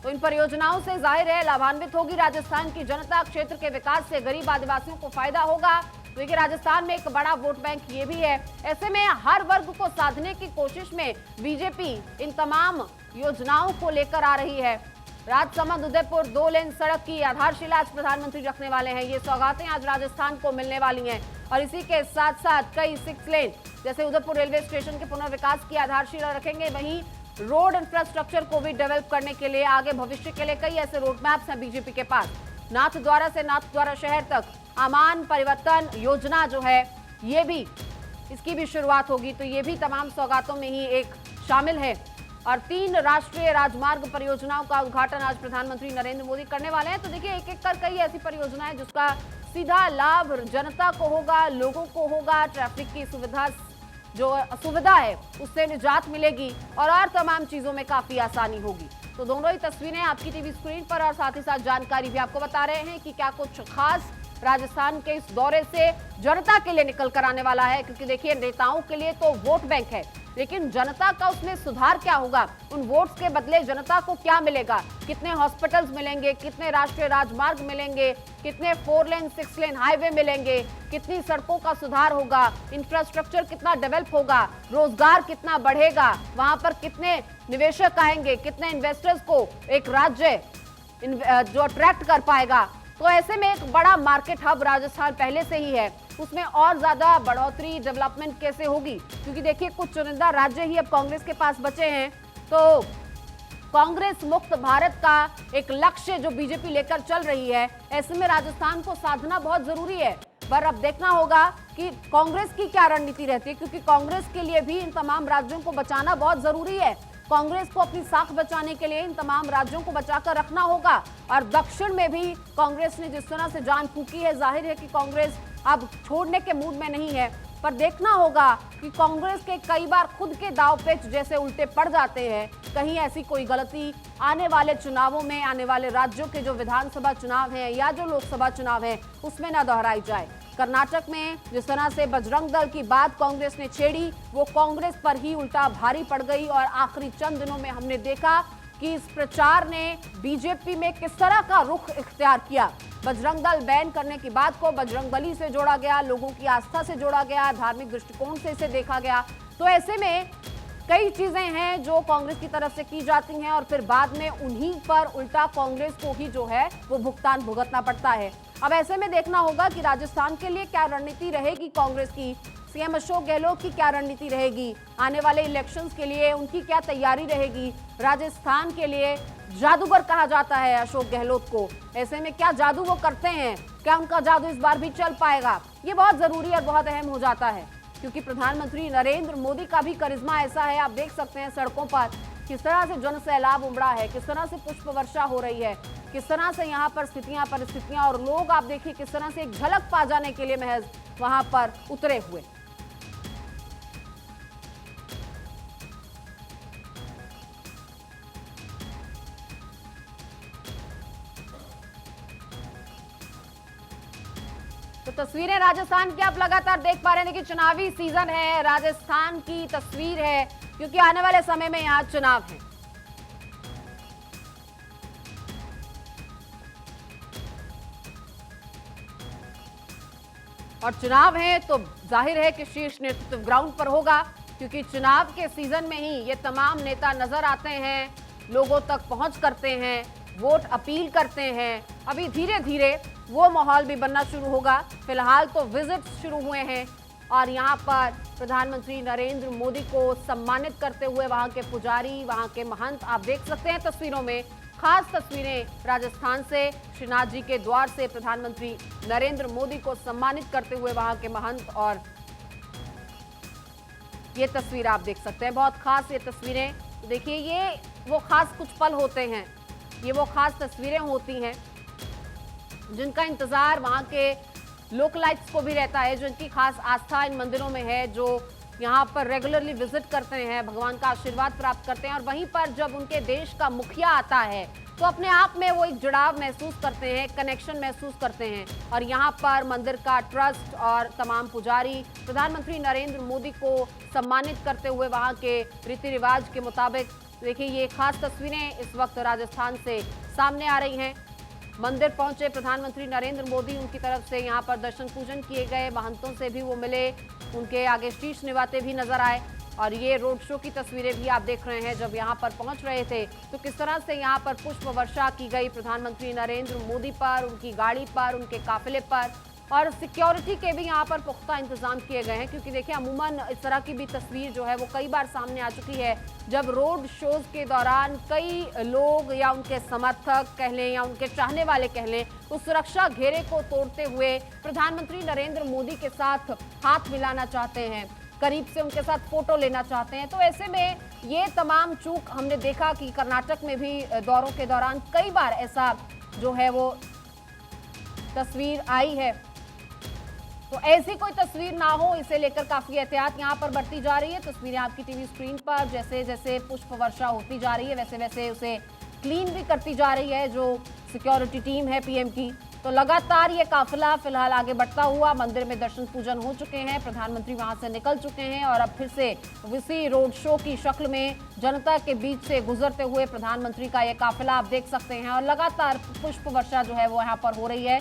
तो इन परियोजनाओं से जाहिर है लाभान्वित होगी राजस्थान की जनता। क्षेत्र के विकास से गरीब आदिवासियों को फायदा होगा। देखिए राजस्थान में एक बड़ा वोट बैंक ये भी है। ऐसे में हर वर्ग को साधने की कोशिश में बीजेपी इन तमाम योजनाओं को लेकर आ रही है। राजसमंद उदयपुर 2 लेन सड़क की आधारशिला आज प्रधानमंत्री रखने वाले हैं। ये सौगातें आज राजस्थान को मिलने वाली हैं और इसी के साथ साथ कई 6 लेन जैसे उदयपुर रेलवे स्टेशन के पुनर्विकास की आधारशिला रखेंगे। वहीं रोड इंफ्रास्ट्रक्चर को भी डेवलप करने के लिए आगे भविष्य के लिए कई ऐसे रोड मैप्स हैं बीजेपी के पास। नाथद्वारा से नाथद्वारा शहर तक आमान परिवर्तन योजना जो है ये भी इसकी भी शुरुआत होगी। तो ये भी तमाम सौगातों में ही एक शामिल है। और 3 राष्ट्रीय राजमार्ग परियोजनाओं का उद्घाटन आज प्रधानमंत्री नरेंद्र मोदी करने वाले हैं। तो देखिए एक एक कर कई ऐसी परियोजनाएं जिसका सीधा लाभ जनता को होगा, लोगों को होगा। ट्रैफिक की जो असुविधा है उससे निजात मिलेगी और तमाम चीजों में काफी आसानी होगी। तो दोनों ही तस्वीरें आपकी टीवी स्क्रीन पर और साथ ही साथ जानकारी भी आपको बता रहे हैं कि क्या कुछ खास राजस्थान के इस दौरे से जनता के लिए निकल कर आने वाला है। क्योंकि देखिए नेताओं के लिए तो वोट बैंक है, लेकिन जनता का उसमें सुधार क्या होगा, उन वोट्स के बदले जनता को क्या मिलेगा, कितने हॉस्पिटल्स मिलेंगे, कितने राष्ट्रीय राजमार्ग मिलेंगे, कितने 4 लेन 6 लेन हाईवे मिलेंगे, कितनी सड़कों का सुधार होगा, इंफ्रास्ट्रक्चर कितना डेवलप होगा, रोजगार कितना बढ़ेगा, वहां पर कितने निवेशक आएंगे, कितने इन्वेस्टर्स को एक राज्य जो अट्रैक्ट कर पाएगा। तो ऐसे में एक बड़ा मार्केट हब राजस्थान पहले से ही है, उसमें और ज्यादा बढ़ोतरी डेवलपमेंट कैसे होगी। क्योंकि देखिए कुछ चुनिंदा राज्य ही अब कांग्रेस के पास बचे हैं। तो कांग्रेस मुक्त भारत का एक लक्ष्य जो बीजेपी लेकर चल रही है, ऐसे में राजस्थान को साधना बहुत जरूरी है। पर अब देखना होगा कि कांग्रेस की क्या रणनीति रहती है, क्योंकि कांग्रेस के लिए भी इन तमाम राज्यों को बचाना बहुत जरूरी है। कांग्रेस को अपनी साख बचाने के लिए इन तमाम राज्यों को बचाकर रखना होगा। और दक्षिण में भी कांग्रेस ने जिस तरह से जान फूकी है, जाहिर है कि कांग्रेस अब छोड़ने के मूड में नहीं है। पर देखना होगा कि कांग्रेस के कई बार खुद के दाव पेच जैसे उल्टे पड़ जाते हैं, कहीं ऐसी कोई गलती आने वाले चुनावों में, आने वाले राज्यों के जो विधानसभा चुनाव हैं या जो लोकसभा चुनाव हैं उसमें न दोहराई जाए। कर्नाटक में जिस तरह से बजरंग दल की बात कांग्रेस ने छेड़ी, वो कांग्रेस पर ही उल्टा भारी पड़ गई। और आखिरी चंद दिनों में हमने देखा कि इस प्रचार ने बीजेपी में किस तरह का रुख इख्तियार किया। बजरंग दल बैन करने की बात को बजरंगबली से जोड़ा गया, लोगों की आस्था से जोड़ा गया, धार्मिक दृष्टिकोण से इसे देखा गया। तो ऐसे में कई चीजें हैं जो कांग्रेस की तरफ से की जाती हैं और फिर बाद में उन्हीं पर उल्टा कांग्रेस को ही जो है वो भुगतान भुगतना पड़ता है। अब ऐसे में देखना होगा कि राजस्थान के लिए क्या रणनीति रहेगी कांग्रेस की, सीएम अशोक गहलोत की क्या रणनीति रहेगी, आने वाले इलेक्शंस के लिए उनकी क्या तैयारी रहेगी। राजस्थान के लिए जादूगर कहा जाता है अशोक गहलोत को, ऐसे में क्या जादू वो करते हैं, क्या उनका जादू इस बार भी चल पाएगा, ये बहुत जरूरी और बहुत अहम हो जाता है। क्योंकि प्रधानमंत्री नरेंद्र मोदी का भी करिश्मा ऐसा है, आप देख सकते हैं सड़कों पर किस तरह से जन सैलाब उमड़ा है, किस तरह से पुष्प वर्षा हो रही है, किस तरह से यहाँ पर स्थितियां परिस्थितियां और लोग आप देखिए किस तरह से एक झलक पा जाने के लिए महज वहां पर उतरे हुए। तो तस्वीरें राजस्थान की आप लगातार देख पा रहे हैं कि चुनावी सीजन है, राजस्थान की तस्वीर है, क्योंकि आने वाले समय में यहाँ चुनाव है। और चुनाव है तो जाहिर है कि शीर्ष नेतृत्व ग्राउंड पर होगा, क्योंकि चुनाव के सीजन में ही ये तमाम नेता नजर आते हैं, लोगों तक पहुंच करते हैं, वोट अपील करते हैं। अभी धीरे धीरे वो माहौल भी बनना शुरू होगा। फिलहाल तो विजिट शुरू हुए हैं और यहाँ पर प्रधानमंत्री नरेंद्र मोदी को सम्मानित करते हुए वहाँ के पुजारी, वहाँ के महंत आप देख सकते हैं तस्वीरों में। खास तस्वीरें राजस्थान से, श्रीनाथ जी के द्वार से प्रधानमंत्री नरेंद्र मोदी को सम्मानित करते हुए वहाँ के महंत, और ये तस्वीर आप देख सकते हैं, बहुत खास ये तस्वीरें। देखिए ये वो खास कुछ पल होते हैं, ये वो खास तस्वीरें होती हैं जिनका इंतजार वहाँ के लोकलाइट्स को भी रहता है, जो इनकी खास आस्था इन मंदिरों में है, जो यहाँ पर रेगुलरली विजिट करते हैं, भगवान का आशीर्वाद प्राप्त करते हैं। और वहीं पर जब उनके देश का मुखिया आता है तो अपने आप में वो एक जुड़ाव महसूस करते हैं, कनेक्शन महसूस करते हैं। और यहाँ पर मंदिर का ट्रस्ट और तमाम पुजारी प्रधानमंत्री नरेंद्र मोदी को सम्मानित करते हुए वहाँ के रीति रिवाज के मुताबिक देखिए ये खास तस्वीरें इस वक्त राजस्थान से सामने आ रही हैं। मंदिर पहुंचे प्रधानमंत्री नरेंद्र मोदी, उनकी तरफ से यहां पर दर्शन पूजन किए गए, महंतों से भी वो मिले, उनके आगे शीश निभाते भी नजर आए। और ये रोड शो की तस्वीरें भी आप देख रहे हैं। जब यहां पर पहुंच रहे थे तो किस तरह से यहां पर पुष्प वर्षा की गई प्रधानमंत्री नरेंद्र मोदी पर, उनकी गाड़ी पर, उनके काफिले पर। और सिक्योरिटी के भी यहाँ पर पुख्ता इंतजाम किए गए हैं, क्योंकि देखिए अमूमन इस तरह की भी तस्वीर जो है वो कई बार सामने आ चुकी है, जब रोड शोज के दौरान कई लोग या उनके समर्थक कह लें या उनके चाहने वाले कह लें, उस सुरक्षा घेरे को तोड़ते हुए प्रधानमंत्री नरेंद्र मोदी के साथ हाथ मिलाना चाहते हैं, करीब से उनके साथ फोटो लेना चाहते हैं। तो ऐसे में ये तमाम चूक हमने देखा कि कर्नाटक में भी दौरों के दौरान कई बार ऐसा जो है वो तस्वीर आई है। तो ऐसी कोई तस्वीर ना हो, इसे लेकर काफी एहतियात यहाँ पर बरती जा रही है। तस्वीरें आपकी टीवी स्क्रीन पर, जैसे जैसे पुष्प वर्षा होती जा रही है वैसे वैसे उसे क्लीन भी करती जा रही है जो सिक्योरिटी टीम है पीएम की। तो लगातार ये काफिला फिलहाल आगे बढ़ता हुआ, मंदिर में दर्शन पूजन हो चुके हैं, प्रधानमंत्री वहां से निकल चुके हैं और अब फिर से इसी रोड शो की शक्ल में जनता के बीच से गुजरते हुए प्रधानमंत्री का ये काफिला आप देख सकते हैं। और लगातार पुष्प वर्षा जो है वो यहाँ पर हो रही है।